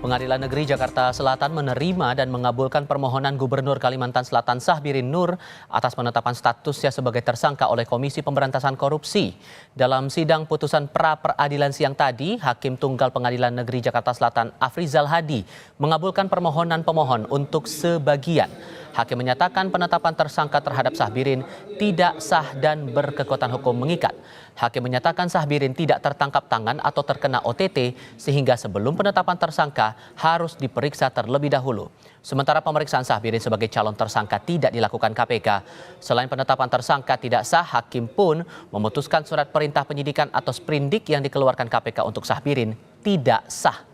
Pengadilan Negeri Jakarta Selatan menerima dan mengabulkan permohonan Gubernur Kalimantan Selatan Syahbirin Nur atas penetapan statusnya sebagai tersangka oleh Komisi Pemberantasan Korupsi. Dalam sidang putusan pra-peradilan siang tadi, Hakim Tunggal Pengadilan Negeri Jakarta Selatan Afrizal Hadi mengabulkan permohonan pemohon untuk sebagian. Hakim menyatakan penetapan tersangka terhadap Syahbirin tidak sah dan berkekuatan hukum mengikat. Hakim menyatakan Syahbirin tidak tertangkap tangan atau terkena OTT sehingga sebelum penetapan tersangka harus diperiksa terlebih dahulu. Sementara pemeriksaan Syahbirin sebagai calon tersangka tidak dilakukan KPK. Selain penetapan tersangka tidak sah, Hakim pun memutuskan surat perintah penyidikan atau sprindik yang dikeluarkan KPK untuk Syahbirin tidak sah.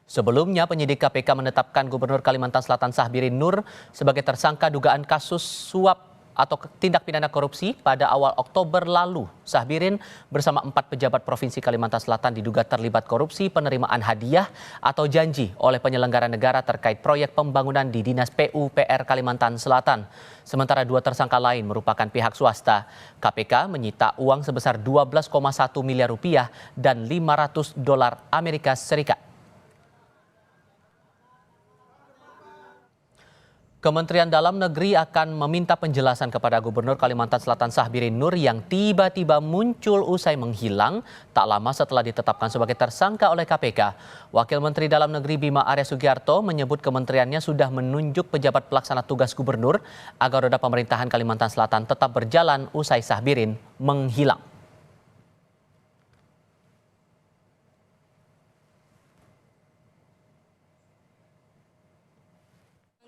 Sebelumnya, penyidik KPK menetapkan Gubernur Kalimantan Selatan Syahbirin Nur sebagai tersangka dugaan kasus suap atau tindak pidana korupsi pada awal Oktober lalu. Syahbirin bersama 4 pejabat Provinsi Kalimantan Selatan diduga terlibat korupsi penerimaan hadiah atau janji oleh penyelenggara negara terkait proyek pembangunan di Dinas PUPR Kalimantan Selatan. Sementara 2 tersangka lain merupakan pihak swasta. KPK menyita uang sebesar 12,1 miliar rupiah dan $500 Amerika Serikat. Kementerian Dalam Negeri akan meminta penjelasan kepada Gubernur Kalimantan Selatan Syahbirin Nur yang tiba-tiba muncul usai menghilang tak lama setelah ditetapkan sebagai tersangka oleh KPK. Wakil Menteri Dalam Negeri Bima Arya Sugiarto menyebut kementeriannya sudah menunjuk pejabat pelaksana tugas gubernur agar roda pemerintahan Kalimantan Selatan tetap berjalan usai Syahbirin menghilang.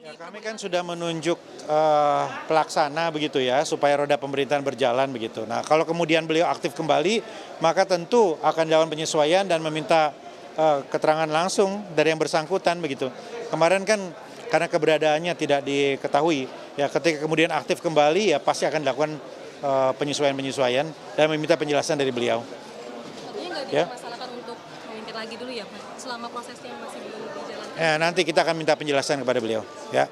Ya, kami kan sudah menunjuk pelaksana begitu ya, supaya roda pemerintahan berjalan begitu. Nah, kalau kemudian beliau aktif kembali, maka tentu akan dilakukan penyesuaian dan meminta keterangan langsung dari yang bersangkutan begitu. Kemarin kan karena keberadaannya tidak diketahui, ya ketika kemudian aktif kembali ya pasti akan dilakukan penyesuaian dan meminta penjelasan dari beliau. Artinya nggak dipermasalahkan untuk memimpin lagi dulu ya Pak, selama prosesnya masih belum berjalan? Nanti kita akan minta penjelasan kepada beliau. Ya.